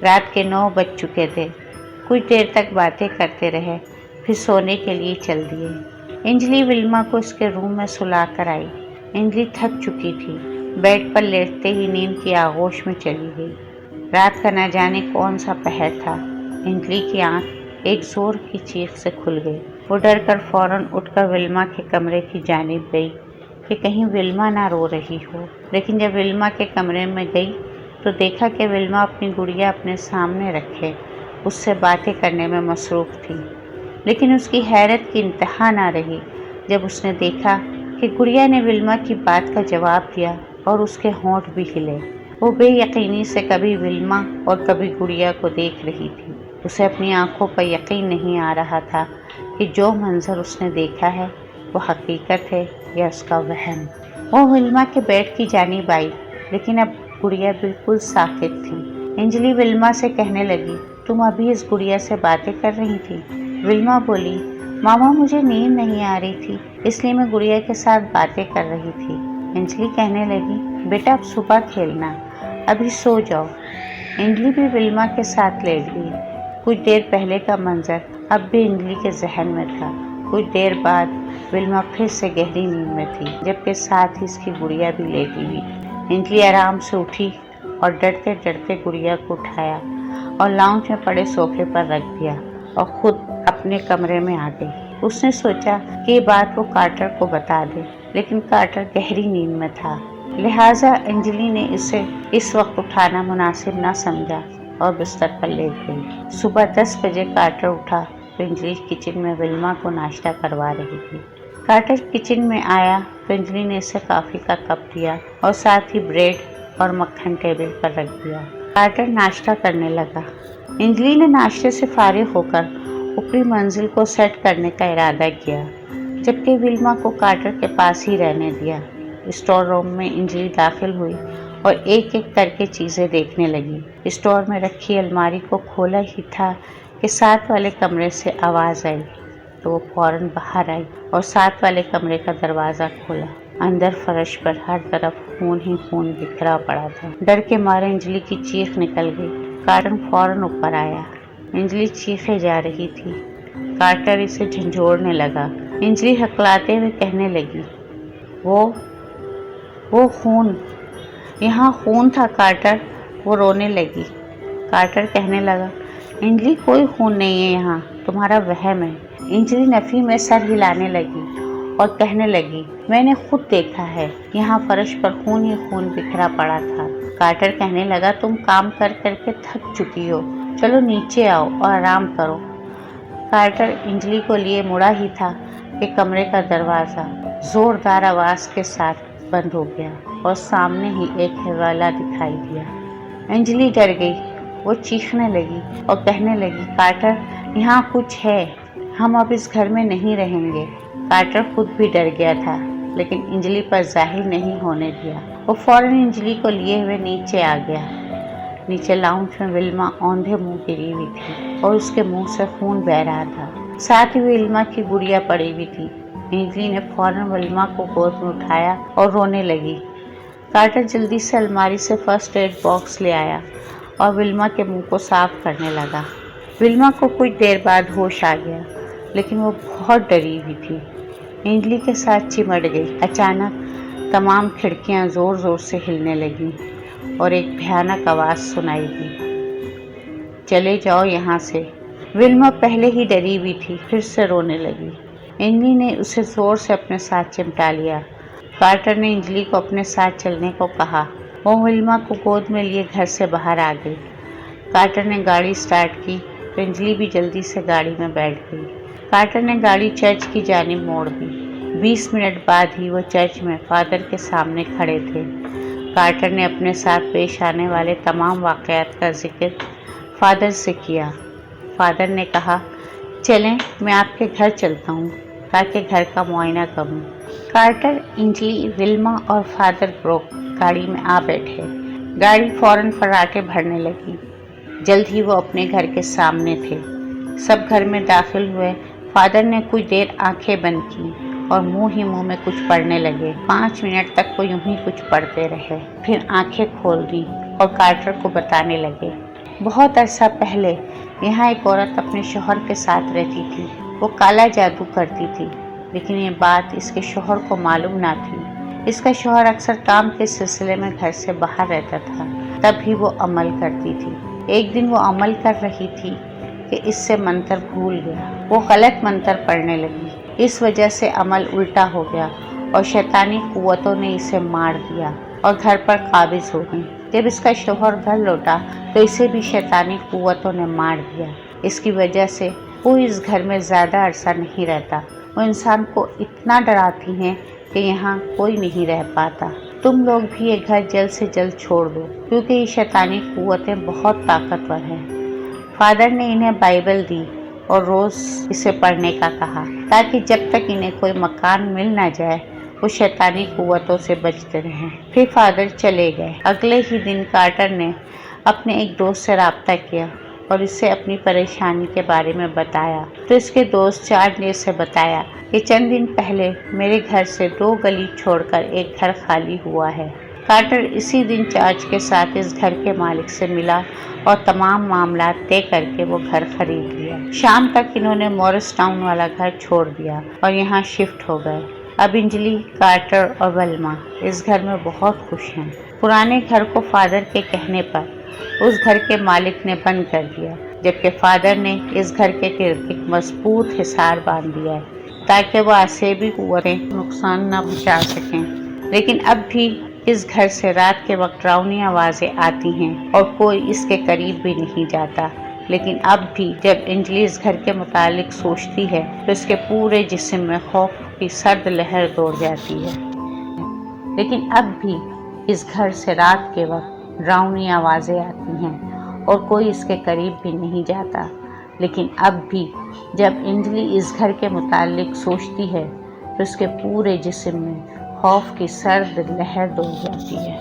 رات کے 9 بج چکے تھے۔ کچھ دیر تک باتیں کرتے رہے، پھر سونے کے لیے چل دیے۔ انجلی ولما کو اس کے روم میں سلا کر آئی۔ انجلی تھک چکی تھی، بیڈ پر لیٹتے ہی نیند کی آغوش میں چلی گئی۔ رات کا نہ جانے کون سا پہر تھا۔ انجلی کی آنکھ ایک زور کی چیخ سے کھل گئی۔ وہ ڈر کر فوراً اٹھ کر ولما کے کمرے کی جانب گئی کہ کہیں ولما نہ رو رہی ہو، لیکن جب ولما کے کمرے میں گئی تو دیکھا کہ ولما اپنی گڑیا اپنے سامنے رکھے اس سے باتیں کرنے میں مصروف تھی۔ لیکن اس کی حیرت کی انتہا نہ رہی جب اس نے دیکھا کہ گڑیا نے ولما کی بات کا جواب دیا اور اس کے ہونٹ بھی ہلے۔ وہ بے یقینی سے کبھی ولما اور کبھی گڑیا کو دیکھ رہی تھی۔ اسے اپنی آنکھوں پر یقین نہیں آ رہا تھا کہ جو منظر اس نے دیکھا ہے وہ حقیقت ہے یا اس کا وہم۔ وہ ولما کے بیڈ کی جانب آئی، لیکن اب گڑیا بالکل ساکت تھی۔ انجلی ولما سے کہنے لگی، تم ابھی اس گڑیا سے باتیں کر رہی تھی؟ ولما بولی، ماما مجھے نیند نہیں آ رہی تھی، اس لیے میں گڑیا کے ساتھ باتیں کر رہی تھی۔ انجلی کہنے لگی، بیٹا اب صبح کھیلنا، ابھی سو جاؤ۔ انجلی بھی ولما کے ساتھ لیٹ گئی۔ کچھ دیر پہلے کا منظر اب بھی انجلی کے ذہن میں تھا۔ کچھ دیر بعد ولما پھر سے گہری نیند میں تھی، جبکہ ساتھ ہی اس کی گڑیا بھی لیٹی ہوئی تھی۔ انجلی آرام سے اٹھی اور ڈرتے ڈرتے گڑیا کو اٹھایا اور لاؤنج میں پڑے صوفے پر رکھ دیا اور خود اپنے کمرے میں آ گئی۔ اس نے سوچا کہ یہ بات وہ کارٹر کو بتا دے، لیکن کارٹر گہری نیند میں تھا، لہٰذا انجلی نے اسے اس وقت اٹھانا مناسب نہ سمجھا اور بستر پر لیٹ گئی۔ صبح 10 بجے کارٹر اٹھا تو انجلی کچن میں ولما کو ناشتہ کروا رہی تھی۔ کارٹر کچن میں آیا تو انجلی نے اسے کافی کا کپ دیا اور ساتھ ہی بریڈ اور مکھن ٹیبل پر رکھ دیا۔ کارٹر ناشتہ کرنے لگا۔ انجلی نے ناشتے سے فارغ ہو کر اوپری منزل کو سیٹ کرنے کا ارادہ کیا، جبکہ ولما کو کارٹر کے پاس ہی رہنے دیا۔ اسٹور روم میں انجلی داخل ہوئی اور ایک ایک کر کے چیزیں دیکھنے لگی۔ اسٹور میں رکھی الماری کو کھولا ہی تھا کہ ساتھ والے کمرے سے آواز آئی تو وہ فوراً باہر آئی اور ساتھ والے کمرے کا دروازہ کھولا۔ اندر فرش پر ہر طرف خون ہی خون بکھرا پڑا تھا۔ ڈر کے مارے انجلی کی چیخ نکل گئی۔ کارٹر فوراً اوپر آیا۔ انجلی چیخے جا رہی تھی۔ کارٹر اسے جھنجھوڑنے لگا۔ انجلی ہکلاتے ہوئے کہنے لگی، وہ خون، یہاں خون تھا کارٹر۔ وہ رونے لگی۔ کارٹر کہنے لگا، انجلی کوئی خون نہیں ہے یہاں، تمہارا وہم ہے۔ انجلی نفی میں سر ہلانے لگی اور کہنے لگی، میں نے خود دیکھا ہے، یہاں فرش پر خون ہی خون بکھرا پڑا تھا۔ کارٹر کہنے لگا، تم کام کر کر کے تھک چکی ہو، چلو نیچے آؤ اور آرام کرو۔ کارٹر انجلی کو لیے مڑا ہی تھا کہ کمرے کا دروازہ زوردار آواز کے ساتھ بند ہو گیا اور سامنے ہی ایک حوالہ دکھائی دیا۔ انجلی ڈر گئی۔ وہ چیخنے لگی اور کہنے لگی، کارٹر یہاں کچھ ہے، ہم اب اس گھر میں نہیں رہیں گے۔ کارٹر خود بھی ڈر گیا تھا، لیکن انجلی پر ظاہر نہیں ہونے دیا۔ وہ فوراً انجلی کو لیے ہوئے نیچے آ گیا۔ نیچے لاؤنج میں ولما اوندھے منہ گری ہوئی تھی اور اس کے منہ سے خون بہہ رہا تھا۔ ساتھ ہی ولما کی گڑیا پڑی ہوئی تھی۔ انجلی نے فوراً ولما کو گود میں اٹھایا اور رونے لگی۔ کارٹر جلدی سے الماری سے فرسٹ ایڈ باکس لے آیا اور ولما کے منہ کو صاف کرنے لگا۔ ولما کو کچھ دیر بعد ہوش آ گیا، لیکن وہ بہت ڈری ہوئی تھی۔ انجلی کے ساتھ چمٹ گئی۔ اچانک تمام کھڑکیاں زور زور سے ہلنے لگیں اور ایک بھیانک آواز سنائی دی، چلے جاؤ یہاں سے۔ ولما پہلے ہی ڈری ہوئی تھی، پھر سے رونے لگی۔ انجلی نے اسے زور سے اپنے ساتھ چمٹا لیا۔ کارٹر نے انجلی کو اپنے ساتھ چلنے کو کہا۔ وہ ولما کو گود میں لیے گھر سے باہر آ گئی۔ کارٹر نے گاڑی سٹارٹ کی تو انجلی بھی جلدی سے گاڑی میں بیٹھ گئی۔ کارٹر نے گاڑی چرچ کی جانب موڑ دی۔ 20 منٹ بعد ہی وہ چرچ میں فادر کے سامنے کھڑے تھے۔ کارٹر نے اپنے ساتھ پیش آنے والے تمام واقعات کا ذکر فادر سے کیا۔ فادر نے کہا، چلیں میں آپ کے گھر چلتا ہوں تاکہ گھر کا معائنہ کروں۔ کارٹر، انجلی، ولما اور فادر بروک گاڑی میں آ بیٹھے۔ گاڑی فوراً فراٹے بھرنے لگی۔ جلد ہی وہ اپنے گھر کے سامنے تھے۔ سب گھر میں داخل ہوئے۔ فادر نے کچھ دیر آنکھیں بند کی اور منہ میں کچھ پڑھنے لگے۔ 5 منٹ تک وہ یوں ہی کچھ پڑھتے رہے، پھر آنکھیں کھول دی اور کارٹر کو بتانے لگے، بہت عرصہ پہلے یہاں ایک عورت اپنے شوہر کے ساتھ رہتی تھی۔ وہ کالا جادو کرتی تھی، لیکن یہ بات اس کے شوہر کو معلوم نہ تھی۔ اس کا شوہر اکثر کام کے سلسلے میں گھر سے باہر رہتا تھا، تب بھی وہ عمل کرتی تھی۔ ایک دن وہ عمل کر رہی تھی کہ اس سے منتر بھول گیا۔ وہ غلط منتر پڑھنے لگی، اس وجہ سے عمل الٹا ہو گیا اور شیطانی قوتوں نے اسے مار دیا اور گھر پر قابض ہو گئی۔ جب اس کا شوہر گھر لوٹا تو اسے بھی شیطانی قوتوں نے مار دیا۔ اس کی وجہ سے وہ اس گھر میں زیادہ عرصہ نہیں رہتا۔ وہ انسان کو اتنا ڈراتی ہیں کہ یہاں کوئی نہیں رہ پاتا۔ تم لوگ بھی یہ گھر جلد سے جلد چھوڑ دو، کیونکہ یہ شیطانی قوتیں بہت طاقتور ہیں۔ فادر نے انہیں بائبل دی اور روز اسے پڑھنے کا کہا، تاکہ جب تک انہیں کوئی مکان مل نہ جائے وہ شیطانی قوتوں سے بچتے رہیں۔ پھر فادر چلے گئے۔ اگلے ہی دن کارٹر نے اپنے ایک دوست سے رابطہ کیا اور اسے اپنی پریشانی کے بارے میں بتایا، تو اس کے دوست جارج نے اسے بتایا کہ چند دن پہلے میرے گھر سے 2 گلی چھوڑ کر ایک گھر خالی ہوا ہے۔ کارٹر اسی دن جارج کے ساتھ اس گھر کے مالک سے ملا اور تمام معاملات طے کر کے وہ گھر خرید لیا۔ شام تک انہوں نے مورس ٹاؤن والا گھر چھوڑ دیا اور یہاں شفٹ ہو گئے۔ اب انجلی، کارٹر اور ولما اس گھر میں بہت خوش ہیں۔ پرانے گھر کو فادر کے کہنے پر اس گھر کے مالک نے بند کر دیا، جبکہ فادر نے اس گھر کے گرد ایک مضبوط حصار باندھ دیا ہے تاکہ وہ آسیبی قوتیں نقصان نہ پہنچا سکیں۔ لیکن اب بھی اس گھر سے رات کے وقت ڈراؤنی آوازیں آتی ہیں اور کوئی اس کے قریب بھی نہیں جاتا۔ لیکن اب بھی جب انجلی اس گھر کے متعلق سوچتی ہے تو اس کے پورے جسم میں خوف کی سرد لہر دوڑ جاتی ہے۔ لیکن اب بھی اس گھر سے رات کے وقت ڈراؤنی آوازیں آتی ہیں اور کوئی اس کے قریب بھی نہیں جاتا۔ لیکن اب بھی جب انجلی اس گھر کے متعلق سوچتی ہے تو اس کے پورے جسم میں خوف کی سرد لہر دوڑ جاتی ہے۔